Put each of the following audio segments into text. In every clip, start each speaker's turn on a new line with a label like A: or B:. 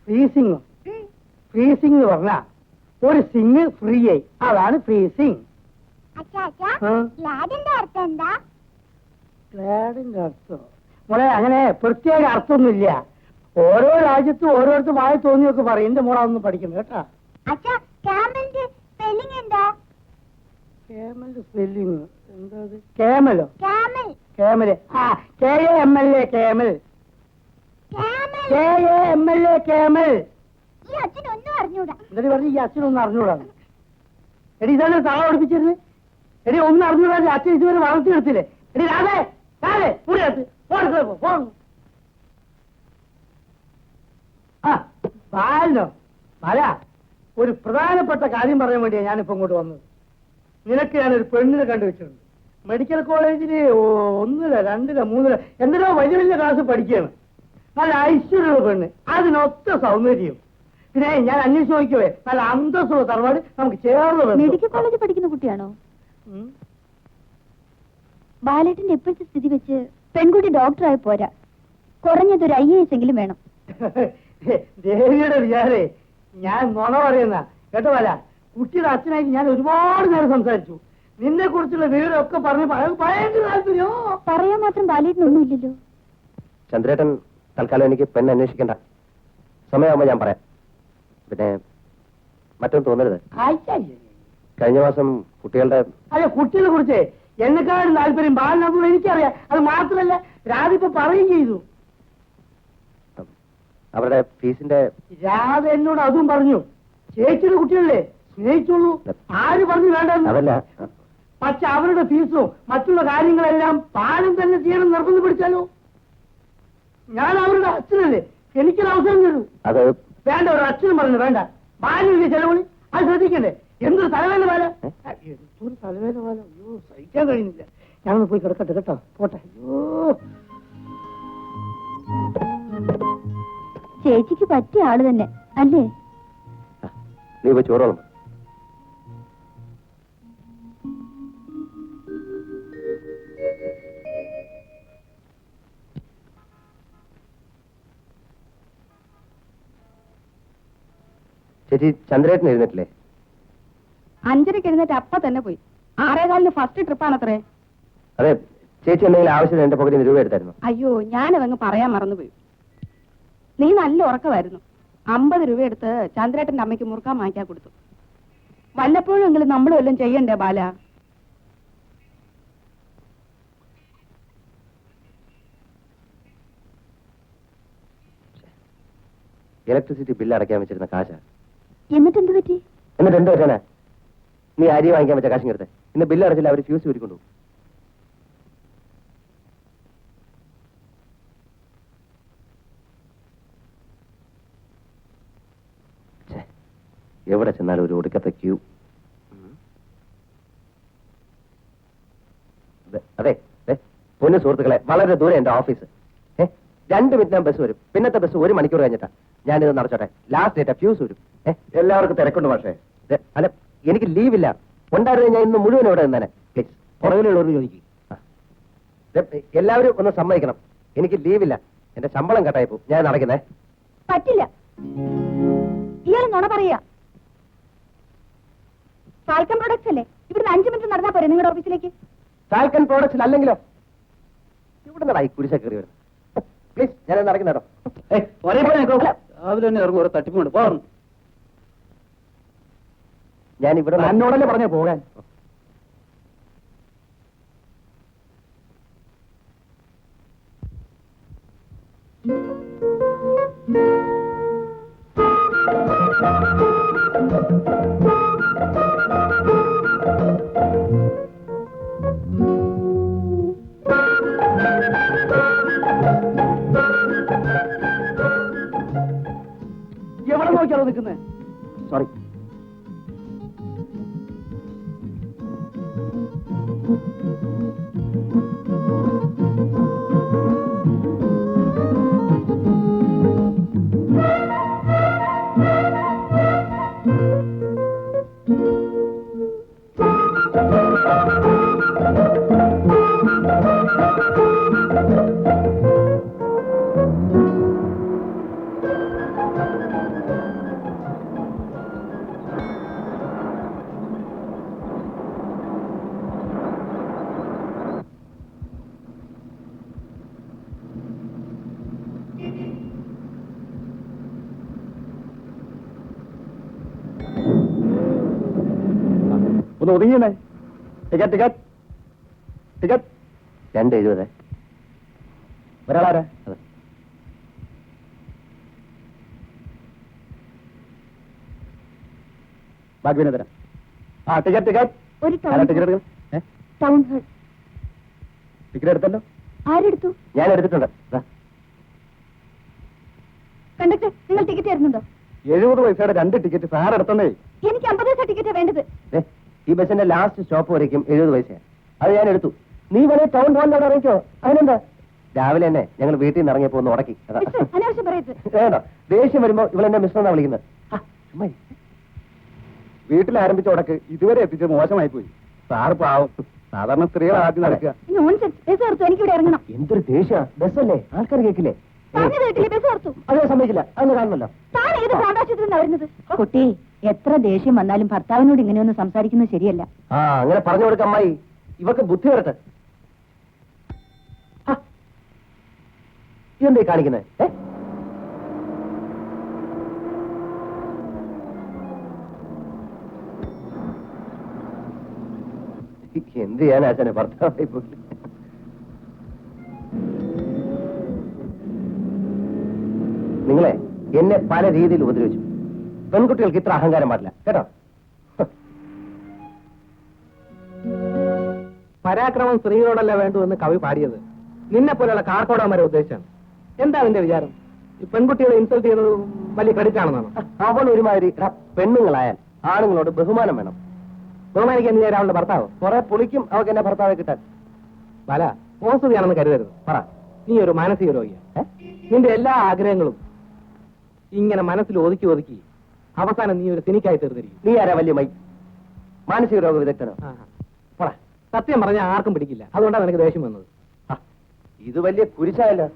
A: Freezing freezing എന്ന് പറഞ്ഞാ ഒരു സിംഗ് ഫ്രീ ആയി, അതാണ് ഫ്രീസിംഗ്. ഗ്ലാഡിന്റെ അർത്ഥം മോളെ അങ്ങനെ പ്രത്യേക അർത്ഥമൊന്നുമില്ല. ഓരോ രാജ്യത്തും ഓരോരുത്തർ വായി തോന്നിയൊക്കെ പറയും. എന്റെ മോളെ അതൊന്നും പഠിക്കുന്നത് കേട്ടാ. സ്പെല്ലിങ് എന്താ? കേമലോ? കേമല്. KAML camel. KAML camel. എന്നിട്ട് പറഞ്ഞു ഈ അച്ഛനൊന്നും അറിഞ്ഞൂടാ. എടി ഇതാണ് താള പഠിപ്പിച്ചിരുന്നത്. എടി ഒന്നും അറിഞ്ഞൂടാ. അച്ഛൻ ഇതുവരെ വളർത്തിയെടുത്തില്ലേ? എടി രാധേ രാധേ മുറിയത്ത് ബാലോ ബാല, ഒരു പ്രധാനപ്പെട്ട കാര്യം പറയാൻ വേണ്ടിയാ ഞാനിപ്പോ ഇങ്ങോട്ട് വന്നത്. നിനക്ക് ഞാനൊരു പെണ്ണിനെ കണ്ടുവച്ചിട്ടുണ്ട്. മെഡിക്കൽ കോളേജില് 1, 2, 3 എന്തിനോ വലിയ വലിയ ക്ലാസ് പഠിക്കുകയാണ്. നല്ല ഐശ്വര്യമുള്ള പെണ്ണ്, അതിനൊത്ത സൗന്ദര്യം. പിന്നെ ഞാൻ അന്വേഷിച്ച് നോക്കിയേ നല്ല അന്തസ്സുള്ള തറവാട് നമുക്ക് ചേർന്ന്.
B: മെഡിക്കൽ കോളേജിൽ പഠിക്കുന്ന കുട്ടിയാണോ? ബാലേട്ടന്റെ ഇപ്പോഴത്തെ സ്ഥിതി വെച്ച് പെൺകുട്ടി ഡോക്ടറായി പോരാ, കുറഞ്ഞതൊരു IAS എങ്കിലും വേണം.
A: ദേവിയുടെ വിചാരേ ഞാൻ നുണ പറയുന്ന കേട്ടോ. അല്ല, കുട്ടിയുടെ അച്ഛനായിട്ട് ഞാൻ ഒരുപാട് നേരം സംസാരിച്ചു. നിന്നെ കുറിച്ചുള്ള വിവരമൊക്കെ പറഞ്ഞ് ഭയങ്കര താല്പര്യോ.
B: പറയാൻ മാത്രം ബാലേട്ടനൊന്നും ഇല്ലല്ലോ.
C: ചന്ദ്രേട്ടൻ തൽക്കാലം എനിക്ക് പെണ്ണ് അന്വേഷിക്കണ്ട. സമയമാകുമ്പോ ഞാൻ പറയാം. പിന്നെ മറ്റൊന്നും തോന്നരുത്. കഴിഞ്ഞ മാസം കുട്ടികളുടെ
A: കുട്ടികളെ കുറിച്ച് എന്നെക്കാളും താല്പര്യം ബാലിനൊന്നും എനിക്കറിയാം. അത് മാത്രമല്ല രാധ ഇപ്പൊ പറയുകയും ചെയ്തു.
C: അവരുടെ ഫീസിന്റെ
A: രാധ എന്നോട് അതും പറഞ്ഞു. ചേച്ചിയുടെ കുട്ടികളല്ലേ സ്നേഹിച്ചോളൂ, ആര് പറഞ്ഞു വേണ്ട. പക്ഷെ അവരുടെ ഫീസും മറ്റുള്ള കാര്യങ്ങളെല്ലാം പാലം തന്നെ ചെയ്യണം നിർബന്ധം പിടിച്ചാലോ? ഞാൻ അവരുടെ അച്ഛനല്ലേ, എനിക്കൊരു അവസരം തരൂ.
C: അത്
A: വേണ്ട, ഒരു അച്ഛനും പറഞ്ഞു വേണ്ട. ബാലില്ലേ ചെലവിളി, അത് ശ്രദ്ധിക്കണ്ടേ? എന്തൊരു തലവേദന പോലെ, എന്തൊരു തലവേദന പോലെ. അയ്യോ സഹിക്കാൻ കഴിയുന്നില്ല. ഞാനൊന്ന് പോയി കിടക്കട്ടെ കേട്ടോ. പോട്ടെ. അയ്യോ
B: ചേച്ചിക്ക് പറ്റിയ ആള് തന്നെ അല്ലേ?
C: നീ പോയി ചോറോളം. ചേച്ചി ചന്ദ്രേട്ടൻ എഴുന്നേറ്റില്ലേ?
B: 5:30 എഴുന്നേറ്റ് അപ്പ തന്നെ പോയി. 6:15 ഫസ്റ്റ് ട്രിപ്പാണത്രേ.
C: അതെ, ചേച്ചി എന്തെങ്കിലും ആവശ്യത്തിന് എന്റെ പകുതി രൂപ എടുത്തായിരുന്നു.
B: അയ്യോ, ഞാനതങ്ങ് പറയാൻ മറന്നുപോയി. നീ നല്ല ഉറക്കമായിരുന്നു. 50 രൂപ എടുത്ത് ചന്ദ്രേട്ടന്റെ അമ്മയ്ക്ക് മുറുക്കാൻ വാങ്ങിക്കാൻ കൊടുത്തു. വല്ലപ്പോഴും എങ്കിലും നമ്മൾ വല്ലതും ചെയ്യണ്ടേ ബാല?
C: ഇലക്ട്രിസിറ്റി ബില്ല് അടയ്ക്കാൻ വെച്ചിരുന്ന കാശ.
B: എന്നിട്ട് എന്ത് പറ്റി?
C: എന്നിട്ട് എന്ത് പറ്റാനാ? നീ അരി വാങ്ങിക്കാൻ വെച്ച കാശിങ് എടുത്തേ. ഇന്ന് ബില്ല് അടച്ചില്ല, അവർ ഫ്യൂസ് ഊരിക്കൊണ്ടു. എവിടെ ചെന്നാലും ഒരു ഒടുക്കത്തെ ക്യൂ. അതെ പൊന്നു സുഹൃത്തുക്കളെ, വളരെ ദൂരെ എന്റെ ഓഫീസ്. 2 മിനിറ്റ് ബസ് വരും. പിന്നത്തെ ബസ് 1 മണിക്കൂർ കഴിഞ്ഞിട്ടാ. ഞാനിത് നടച്ചോട്ടെ. ലാസ്റ്റ് ഡേറ്റ് ഫ്യൂസ് വരും. എല്ലാവർക്കും തിരക്കുണ്ട്. പക്ഷേ അല്ല, എനിക്ക് ലീവില്ല. ഉണ്ടായിരുന്നു ഞാൻ ഇന്ന് മുഴുവൻ ഇവിടെ നിന്നേനെ. പ്ലീസ് പുറകിലുള്ളവർ ചോദിക്കും. എല്ലാവരും ഒന്ന് സമ്മതിക്കണം, എനിക്ക് ലീവില്ല. എന്റെ ശമ്പളം കട്ടായി പോകും. ഞാൻ നടക്കുന്നേ.
B: പറ്റില്ല, ഇയാൾ നുണ പറയാ. ഫാൽക്കൺ പ്രൊഡക്ട്സ് അല്ലേ? ഇവിടുന്ന് 5 മിനിറ്റ് നടന്നാ പോരെ നിങ്ങളുടെ ഓഫീസിലേക്ക്?
C: ഫാൽക്കൺ പ്രോഡക്ട്സിൽ അല്ലെങ്കിലോ? ഇവിടെ നടായി കുരിശ കയറി വരുന്നത്. പ്ലീസ് ഞാൻ നടക്കുന്നേട്ടോ.
A: രാവിലെ തന്നെ ഇറങ്ങും. ഓരോ തട്ടിപ്പുണ്ട് പോകണം.
C: ഞാൻ ഇവിടെ
A: എന്നോടല്ലേ പറഞ്ഞേ പോകാൻ. എവിടെ നോക്കിയാലോ നിൽക്കുന്നത്?
C: സോറി.
D: ഒന്ന് ഒതുങ്ങിയേ. Ticket ticket ticket
C: 2.70.
D: ഒരാളാരാ?
C: അതെ.
D: ബാക്കി പിന്നെ തരാം. ആ ടിക്കറ്റ് ടിക്കറ്റ്
B: ഒരു
D: ആരാ ടിക്കറ്റ് എടുക്കുന്നത്?
B: Town hall.
D: ടിക്കറ്റ് എടുത്തല്ലോ.
B: ആരെടുത്തു?
C: ഞാൻ എടുത്തിട്ടുണ്ട്. ദാ.
B: കണ്ടക്ടർ, നിങ്ങൾ ടിക്കറ്റ് തരുന്നുണ്ടോ?
D: 70 പൈസയുടെ 2 ടിക്കറ്റ് സാർ എടുത്തണ്ടേ.
B: എനിക്ക് 50 പൈസ ടിക്കറ്റാ വേണ്ടത്.
C: ദേ, ഈ ബസ്സിന്റെ ലാസ്റ്റ് സ്റ്റോപ്പ് വരയ്ക്കും 70 പൈസയാണ്. അത് ഞാൻ എടുത്തു. നീ വേണേ ടൗൺ ഹാളിലോട് ഇറങ്ങിക്കോ. അതിനെന്താ? രാവിലെ തന്നെ ഞങ്ങൾ വീട്ടിൽ നിന്ന് ഇറങ്ങിയപ്പോ ഒന്ന് ഉടക്കി. അതാ.
B: മിസ്റ്റർ, അനാവശ്യം പറയരുത്.
C: വേണ്ട, ദേഷ്യം വരുമ്പോ ഇവളെന്നെ മിസ്റ്റർ എന്നാ വിളിക്കുന്നത്. ആ, ചുമ്മാ ഇരി.
D: വീട്ടിൽ ആരംഭിച്ച ഉടക്ക് ഇതുവരെ എത്തിച്ചത് മോശമായി പോയി. സാറ് പാവം. സാധാരണ സ്ത്രീകൾ ആദ്യം നടക്കുക.
B: നോൺസെൻസ്. ബസ് ഓർത്തു, എനിക്ക് ഇവിടെ ഇറങ്ങണം.
C: എന്തൊരു ദേഷ്യ ബസ്സല്ലേ, ആൾക്കാർ കേൾക്കില്ലേ?
B: പറഞ്ഞത് കേട്ടില്ലേ? ബസ് ഓർത്തു.
C: അത് സമ്മതിക്കില്ല. അതൊന്ന് കാണണല്ലോ.
B: താൻ ഏത് പ്രാണ്ടാശത്തിൽ നിന്നാ വരുന്നത്?
E: കുട്ടി, എത്ര ദേഷ്യം വന്നാലും ഭർത്താവിനോട് ഇങ്ങനെയൊന്നും സംസാരിക്കുന്നത് ശരിയല്ല.
C: ആ, അങ്ങനെ പറഞ്ഞു കൊടുക്ക അമ്മായി. ഇവക്ക് ബുദ്ധി വരട്ടെ. ആ, ഇതെന്തേ കാണിക്കുന്നത്? എന്ത് ചെയ്യാൻ ആശാനെ, ഭർത്താവായി പോയി. നിങ്ങളെ എന്നെ പല രീതിയിൽ ഉപദ്രവിച്ചു. പെൺകുട്ടികൾക്ക് ഇത്ര അഹങ്കാരം പാടില്ല കേട്ടോ.
A: പരാക്രമം സ്ത്രീകളോടല്ല വേണ്ടു എന്ന് കവി പാടിയത് നിന്നെ പോലെയുള്ള കാർക്കോടന്മാരെ ഉദ്ദേശിച്ചാണ്. എന്താ നിന്റെ വിചാരം? ഈ പെൺകുട്ടികളെ ഇൻസൾട്ട് ചെയ്യുന്നത് വലിയ ക്രെഡിറ്റ് ആണെന്നാണ്?
C: അവൾ ഒരുമാതിരി പെണ്ണുങ്ങളായാൽ ആണുങ്ങളോട് ബഹുമാനം വേണം.
A: ബഹുമാനിക്കാൻ നീ അവളുടെ ഭർത്താവ്
C: കുറെ പുളിക്കും അവൾക്ക് എന്നെ ഭർത്താവെ കിട്ടാൻ.
A: പല മോശതയാണെന്ന് കരുതരുത്. പറ, നീ ഒരു മാനസിക രോഗിയാ. നിന്റെ എല്ലാ ആഗ്രഹങ്ങളും ഇങ്ങനെ മനസ്സിൽ ഒതുക്കി ഒതുക്കി അവസാനം നീ ഒരു തിനിക്കായി തീർന്നിരിക്കും.
C: നീ ആരാ വലിയ മൈ? മാനസിക രോഗ വിദഗ്ധനോ? പറ.
A: സത്യം പറഞ്ഞാൽ ആർക്കും പിടിക്കില്ല. അതുകൊണ്ടാണ് എനിക്ക് ദേഷ്യം വന്നത്.
C: ഇത് വലിയ കുരിശായല്ലോ.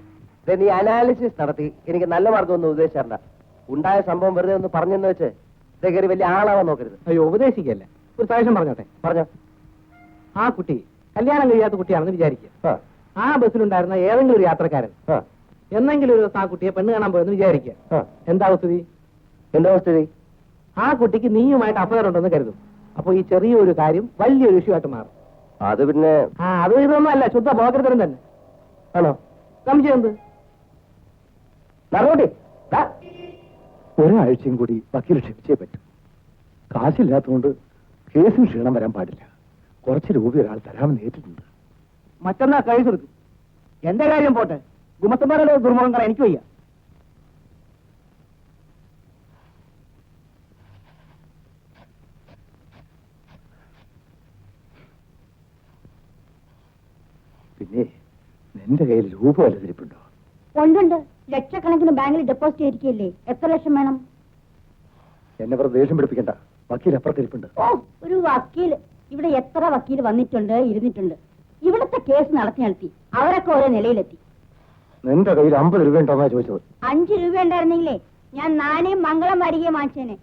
C: നീ അനാലിസിസ് നടത്തി എനിക്ക് നല്ല മാർഗമൊന്നും ഉദ്ദേശിച്ചാണ്ട. ഉണ്ടായ സംഭവം വെറുതെ ഒന്ന് പറഞ്ഞെന്ന് വെച്ച് കയറി വലിയ ആളാവാൻ നോക്കരുത്.
A: അയ്യോ, ഉപദേശിക്കല്ല. ഒരു സജഷൻ പറഞ്ഞോട്ടെ.
C: പറഞ്ഞോ.
A: ആ കുട്ടി കല്യാണം കഴിയാത്ത കുട്ടിയാണെന്ന് വിചാരിക്കുക. ആ ബസ്സിലുണ്ടായിരുന്ന ഏതെങ്കിലും ഒരു യാത്രക്കാരൻ എന്നെങ്കിലും ഒരു ദിവസം ആ കുട്ടിയെ പെണ്ണ് കാണാൻ പോയെന്ന് വിചാരിക്കുക. എന്താ സ്ഥിതി?
C: എന്താ സ്ഥിതി?
A: ആ കുട്ടിക്ക് നീയുമായിട്ട് അഫയർ ഉണ്ടെന്ന് കരുതും. അപ്പൊ ഈ ചെറിയൊരു കാര്യം വലിയൊരു ഇഷ്യൂ ആയിട്ട് മാറും.
C: അത് പിന്നെ
A: അത് ഇതൊന്നും അല്ല, ശുദ്ധ പോകരുതരം തന്നെ.
C: ആണോ?
A: സംശയം എന്ത്?
C: നടന്നോട്ടെ.
D: ഒരാഴ്ചയും കൂടി വക്കീൽ ക്ഷമിച്ചേ പറ്റും. കാശില്ലാത്തതുകൊണ്ട് കേസിന് ക്ഷീണം വരാൻ പാടില്ല. കുറച്ച് രൂപ ഒരാൾ തരാമെന്ന് ഏറ്റിട്ടുണ്ട്.
A: മറ്റന്നാ കഴിച്ചു കൊടുക്കും. എന്റെ കാര്യം പോട്ടെ, ഗുമസ്തന്മാരുടെ ദുർമുഖം കാണാൻ എനിക്ക് വയ്യ.
D: പിന്നെ നിന്റെ കയ്യിൽ രൂപ വല്ലതിരിപ്പുണ്ടോ?
E: ഉണ്ടുണ്ട്. ലക്ഷക്കണക്കിന് ബാങ്കിൽ ഡെപ്പോസിറ്റ് ചെയ്തിരിക്കുകയല്ലേ. എത്ര ലക്ഷം വേണം?
D: എന്നെ വെറുതെ ദേഷ്യം പിടിപ്പിക്കണ്ട. വക്കീൽ അപ്പുറത്തിരിപ്പുണ്ട്.
E: ഓ, ഒരു വക്കീൽ. ഇവിടെ എത്ര വക്കീൽ വന്നിട്ടുണ്ട്, ഇരുന്നിട്ടുണ്ട്. ഇവിടുത്തെ കേസ് നടത്തി അവരൊക്കെ ഓരോ നിലയിലെത്തി.
D: നിന്റെ കയ്യിൽ 50 രൂപ ഉണ്ടോന്നാ ചോദിച്ചത്.
E: 5 രൂപ ഉണ്ടായിരുന്നെങ്കിലേ ഞാൻ നാണയം മംഗളം വരികയും വാങ്ങിച്ചേനെ.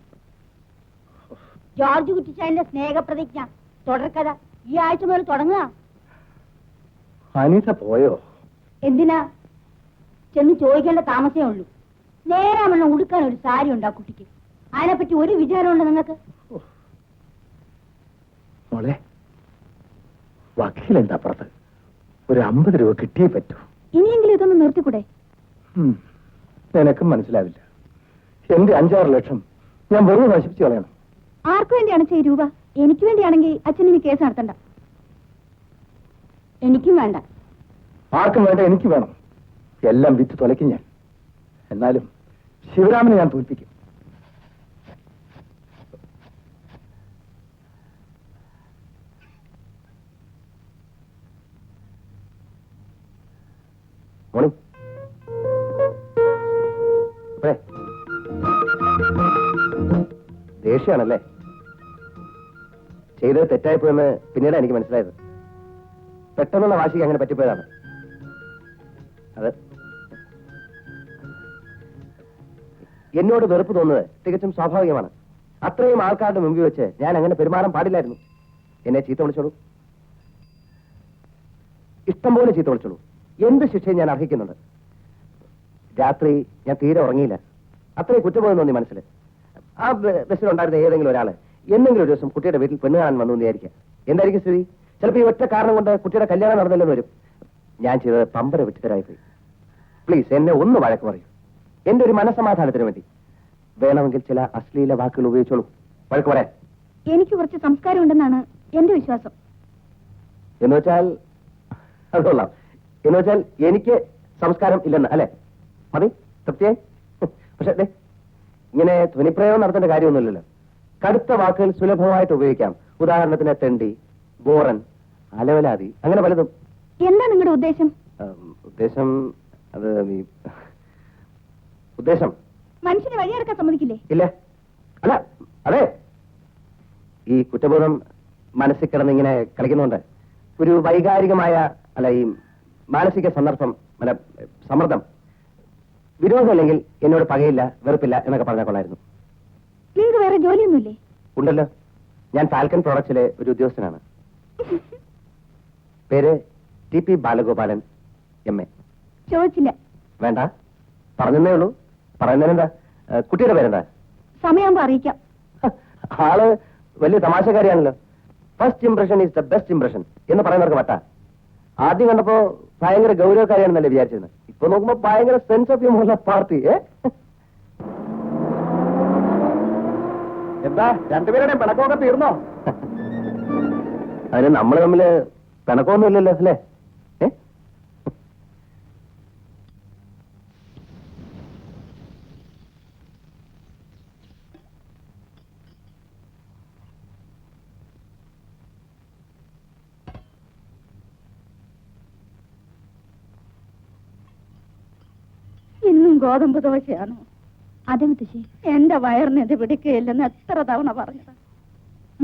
E: ജോർജ് കുറ്റിച്ചായന്റെ സ്നേഹപ്രതിജ്ഞ തുടർക്കഥ ഈ ആഴ്ച മുതൽ തുടങ്ങുക.
D: അനീത പോയോ?
E: എന്തിനാ? ചെന്ന് ചോദിക്കേണ്ട താമസമേ ഉള്ളൂ. നേരാമണ്ണം ഉടുക്കാൻ ഒരു സാരി ഉണ്ട് ആ കുട്ടിക്ക്. അതിനെപ്പറ്റി ഒരു വിചാരമുണ്ട് നിങ്ങൾക്ക്?
D: മോളെ, വക്കീലെന്താ അപ്പുറത്ത്? ഒരു 50 രൂപ കിട്ടിയേ പറ്റൂ.
E: ഇനിയെങ്കിലും ഇതൊന്ന് നിർത്തിക്കൂടെ?
D: നിനക്കും മനസ്സിലാവില്ല. എന്റെ 5-6 ലക്ഷം ഞാൻ വെറുതെ നശിപ്പിച്ചു കളയണം.
E: ആർക്കു വേണ്ടിയാണ് ഈ രൂപ? എനിക്ക് വേണ്ടിയാണെങ്കിൽ അച്ഛനിനി കേസ് നടത്തണ്ട. എനിക്കും വേണ്ട.
D: ആർക്കും വേണ്ട, എനിക്ക് വേണം. എല്ലാം വിറ്റ് തുലയ്ക്കും ഞാൻ. എന്നാലും ശിവരാമനെ ഞാൻ തോൽപ്പിക്കും.
C: മോണി, ദേഷ്യാണല്ലേ? ചെയ്തത് തെറ്റായിപ്പോയെന്ന് പിന്നീട് എനിക്ക് മനസ്സിലായത്. പെട്ടെന്നുള്ള വാശിക്ക് അങ്ങനെ പറ്റിപ്പോയതാണ്. അത് എന്നോട് വെറുപ്പ് തോന്നുന്നത് തികച്ചും സ്വാഭാവികമാണ്. അത്രയും ആൾക്കാരുടെ മുമ്പിൽ വെച്ച് ഞാൻ അങ്ങനെ പെരുമാറാൻ പാടില്ലായിരുന്നു. എന്നെ ചീത്ത വിളിച്ചോളൂ, ഇഷ്ടം പോലെ ചീത്ത വിളിച്ചോളൂ. എന്ത് ശിക്ഷയും ഞാൻ അർഹിക്കുന്നുണ്ട്. രാത്രി ഞാൻ തീരെ ഉറങ്ങിയില്ല. അത്രയും കുറ്റബോധം തോന്നി മനസ്സിൽ. ആ ബസ്സിലുണ്ടായിരുന്ന ഏതെങ്കിലും ഒരാള് എന്തെങ്കിലും ഒരു ദിവസം കുട്ടിയുടെ വീട്ടിൽ പെണ്ണ് കാണാൻ വന്നു വിചാരിക്കാം. എന്തായിരിക്കും സ്ഥിതി? ചിലപ്പോൾ ഈ ഒറ്റ കാരണം കൊണ്ട് കുട്ടിയുടെ കല്യാണം നടന്നില്ലെന്ന് വരും. ഞാൻ ചെയ്തത് പമ്പര വിട്ടിത്തരായി പോയി. പ്ലീസ് എന്നെ ഒന്ന് വഴക്ക് പറയൂ, എന്റെ ഒരു മനസ്സമാധാനത്തിന് വേണ്ടി. വേണമെങ്കിൽ ചില അശ്ലീല വാക്കുകൾ ഉപയോഗിച്ചോളൂ. വഴക്ക് പറയാൻ
E: എനിക്ക് കുറച്ച് സംസ്കാരം ഉണ്ടെന്നാണ് എന്റെ വിശ്വാസം.
C: എന്ന് വെച്ചാൽ അത് കൊള്ളാം. എന്ന് വെച്ചാൽ എനിക്ക് സംസ്കാരം ഇല്ലെന്ന് അല്ലെ? മതി, തൃപ്തിയായി. പക്ഷെ ഇങ്ങനെ ധ്വനിപ്രയോഗം നടത്തേണ്ട കാര്യമൊന്നുമില്ലല്ലോ. കടുത്ത വാക്കുകൾ സുലഭമായിട്ട് ഉപയോഗിക്കാം. ഉദാഹരണത്തിന് തെണ്ടി, ബോറൻ, അലവലാതി, അങ്ങനെ പലതും.
E: എന്താ നിങ്ങളുടെ ഉദ്ദേശം?
C: ഉദ്ദേശം അത് ഉദ്ദേശം
E: മനുഷ്യനെ വഴിയിറക്കാൻ സമ്മതിക്കില്ലേ?
C: ഇല്ല. അല്ല, അതെ, ഈ കുറ്റബോധം മനസ്സിൽ കിടന്നിങ്ങനെ കളിക്കുന്നുണ്ട്. ഒരു വൈകാരികമായ അല്ല ഈ മാനസിക സന്ദർഭം അല്ല സമ്മർദ്ദം, വിരോധമല്ലെങ്കിൽ എന്നോട് പകയില്ല, വെറുപ്പില്ല എന്നൊക്കെ പറഞ്ഞാൽ കൊള്ളായിരുന്നു.
E: നിങ്ങൾക്ക് വേറെ ജോലിയൊന്നുമില്ലേ?
C: ഉണ്ടല്ലോ, ഞാൻ ഫാൽക്കൺ പ്രോഡക്ട്സിലെ ഒരു ഉദ്യോഗസ്ഥനാണ്. പേര് TP ബാലഗോപാലൻ MA.
E: ചോദിച്ചില്ല.
C: വേണ്ട, പറഞ്ഞതേ ഉള്ളൂ. പറയുന്നതിനെന്താ? കുട്ടിയുടെ പേരെന്താ?
E: സമയമാകുമ്പോ അറിയിക്കാം.
C: ആള് വലിയ തമാശക്കാരിയാണല്ലോ. First impression is the best impression എന്ന് പറയുന്നവർക്ക് പറ്റാ. ആദ്യം കണ്ടപ്പോ ഭയങ്കര ഗൗരവക്കാരിയാണെന്നല്ലേ വിചാരിച്ചിരുന്നത്. ഇപ്പൊ നോക്കുമ്പോ ഭയങ്കര സെൻസ് ഓഫ് ഹ്യൂമർ ഉള്ള പാർട്ടി. എന്താ രണ്ടുപേരുടെയും പിണക്കമൊക്കെ തീർന്നോ? അതിന് നമ്മൾ തമ്മില് പിണക്കമൊന്നും ഇല്ലല്ലോ അല്ലേ?
B: ഇന്നും ഗോതമ്പ് ദോശയാണോ?
E: അതെ മുത്തശ്ശി.
B: എന്റെ വയറിന് ഇത് പിടിക്കുകയില്ലെന്ന് എത്ര തവണ പറഞ്ഞത്.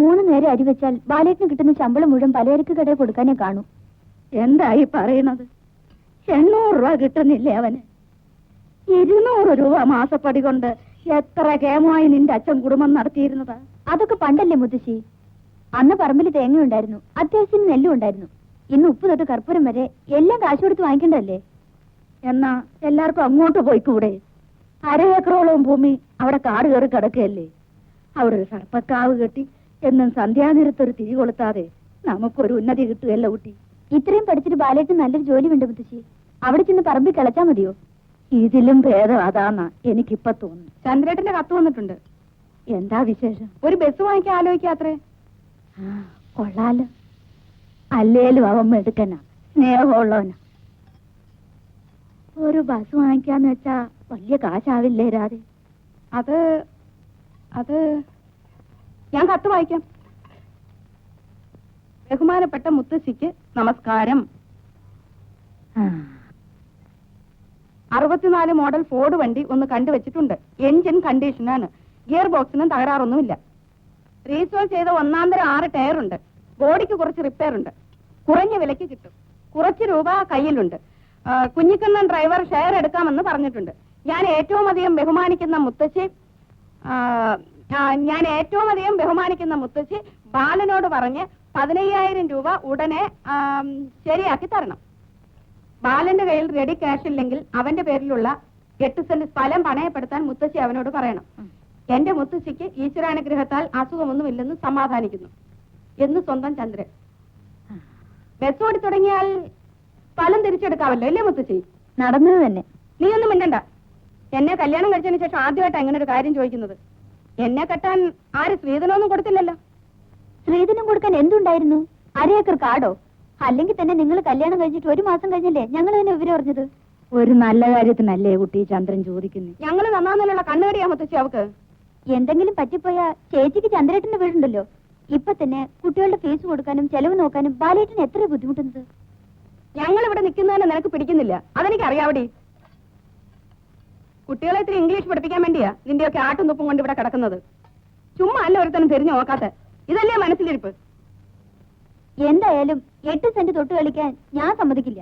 E: 3 നേരം അരി വെച്ചാൽ ബാലേട്ടിന് കിട്ടുന്ന ശമ്പളം മുഴുവൻ പലചരക്ക് കടയിൽ കൊടുക്കാനേ കാണൂ.
B: എന്തായി പറയണത്? 800 രൂപ കിട്ടുന്നില്ലേ അവന്? 200 രൂപ മാസപ്പടി കൊണ്ട് എത്ര കേമമായി നിന്റെ അച്ഛൻ കുടുംബം നടത്തിയിരുന്നത്?
E: അതൊക്കെ പണ്ടല്ലേ മുത്തശ്ശി. അന്ന് പറമ്പിൽ തേങ്ങയുണ്ടായിരുന്നു, അത്യാവശ്യം നെല്ലും ഉണ്ടായിരുന്നു. ഇന്ന് ഉപ്പ് തൊട്ട് കർപ്പൂരം വരെ എല്ലാം കാശ് കൊടുത്ത് വാങ്ങിക്കണ്ടല്ലേ?
B: എന്നാ എല്ലാവർക്കും അങ്ങോട്ട് പോയിക്കൂടെ? 1/2 ഏക്കറോളം ഭൂമി അവിടെ കാട് കയറി കിടക്കുകയല്ലേ. അവിടെ ഒരു സർപ്പക്കാവ് കെട്ടി എന്നും സന്ധ്യാനേരത്തൊരു തിരി കൊളുത്താതെ നമുക്കൊരു ഉന്നതി കിട്ടുകയല്ല കുട്ടി.
E: ഇത്രയും പഠിച്ചിട്ട് ബാലേട്ടിന് നല്ലൊരു ജോലി ഉണ്ട് മുത്തശ്ശി. അവിടെ ചെന്ന് പറമ്പിൽ കിളച്ചാ മതിയോ?
B: ഇതിലും ഭേദം അതാന്നാ എനിക്കിപ്പൊ തോന്നുന്നു. ചന്ദ്രേട്ടന്റെ കത്ത് വന്നിട്ടുണ്ട്. എന്താ വിശേഷം? ഒരു ബസ് വാങ്ങിക്കാൻ ആലോചിക്കാത്രേ. കൊള്ളാലോ. അല്ലേലും അവൻ എടുക്കനാ, സ്നേഹമുള്ളവനാ. ഒരു ബസ് വാങ്ങിക്കാന്ന് വെച്ചാ വലിയ കാശാവില്ലേ രാധെ? അത് ഞാൻ കത്ത് വായിക്കാം. ബഹുമാനപ്പെട്ട മുത്തശ്ശിക്ക് നമസ്കാരം. 64 മോഡൽ ഫോർഡ് വണ്ടി ഒന്ന് കണ്ടുവച്ചിട്ടുണ്ട്. എഞ്ചിൻ കണ്ടീഷനാണ്. ഗിയർ ബോക്സിനും തകരാറൊന്നുമില്ല. റീസ്റ്റോർ ചെയ്ത 1/2 6 ടയറുണ്ട്. ബോഡിക്ക് കുറച്ച് റിപ്പയർ ഉണ്ട്. കുറഞ്ഞ വിലയ്ക്ക് കിട്ടും. കുറച്ച് രൂപ കയ്യിലുണ്ട്. കുഞ്ഞിക്കണ്ണൻ ഡ്രൈവർ ഷെയർ എടുക്കാമെന്ന് പറഞ്ഞിട്ടുണ്ട്. ഞാൻ ഏറ്റവും അധികം ബഹുമാനിക്കുന്ന മുത്തശ്ശി ബാലനോട് പറഞ്ഞ് 15,000 രൂപ ഉടനെ ശരിയാക്കി തരണം. ബാലന്റെ കയ്യിൽ റെഡി ക്യാഷ് ഇല്ലെങ്കിൽ അവന്റെ പേരിലുള്ള 8 സെന്റ് സ്ഥലം പണയപ്പെടുത്താൻ മുത്തശ്ശി അവനോട് പറയണം. എന്റെ മുത്തശ്ശിക്ക് ഈശ്വരാനുഗ്രഹത്താൽ അസുഖമൊന്നുമില്ലെന്ന് സമാധാനിക്കുന്നു എന്ന് സ്വന്തം ചന്ദ്രൻ. ബസ് ഓടി തുടങ്ങിയാൽ സ്ഥലം തിരിച്ചെടുക്കാമല്ലോ അല്ലേ മുത്തശ്ശി?
E: നടന്നത് തന്നെ.
B: നീ ഒന്നും മിണ്ടണ്ട. എന്നെ കല്യാണം കഴിച്ചതിന് ശേഷം ആദ്യമായിട്ടാണ് ഇങ്ങനെ ഒരു കാര്യം ചോദിക്കുന്നത്. എന്നെ കെട്ടാൻ ആര് സ്ത്രീധനമൊന്നും കൊടുത്തില്ലല്ലോ.
E: സ്ത്രീധനം കൊടുക്കാൻ എന്തുണ്ടായിരുന്നു? 1/2 ഏക്കർ കാടോ? അല്ലെങ്കിൽ തന്നെ നിങ്ങൾ കല്യാണം കഴിഞ്ഞിട്ട് 1 മാസം കഴിഞ്ഞല്ലേ ഞങ്ങൾ തന്നെ വിവരം അറിഞ്ഞത്?
B: ഒരു നല്ല കാര്യത്തിനല്ലേ കുട്ടി ചന്ദ്രൻ ചോദിക്കുന്നത്? ഞങ്ങൾ നന്നാന്നുള്ള കണ്ണുകടിയാ മുത്തശ്ശി അവക്ക്.
E: എന്തെങ്കിലും പറ്റിപ്പോയാ ചേച്ചിക്ക് ചന്ദ്രേട്ടന്റെ വീടുണ്ടല്ലോ. ഇപ്പൊ തന്നെ കുട്ടികളുടെ ഫീസ് കൊടുക്കാനും ചെലവ് നോക്കാനും ബാലേട്ടന് എത്ര ബുദ്ധിമുട്ടുന്നത്.
B: ഞങ്ങൾ ഇവിടെ നിൽക്കുന്നതിന് നിനക്ക് പിടിക്കുന്നില്ല, അതെനിക്ക് അറിയാവടി. കുട്ടികളെ ഇത്തിരി ഇംഗ്ലീഷ് പഠിപ്പിക്കാൻ വേണ്ടിയാ നിന്റെയൊക്കെ ആട്ടും തുപ്പും കൊണ്ട് ഇവിടെ കിടക്കുന്നത്. ചുമ്മാ അല്ല ഒരുത്തനും തിരിഞ്ഞു നോക്കാത്ത. ഇതല്ലേ മനസ്സിലിരിപ്പ്?
E: എന്തായാലും 8 സെന്റ് തൊട്ട് കളിക്കാൻ ഞാൻ സമ്മതിക്കില്ല.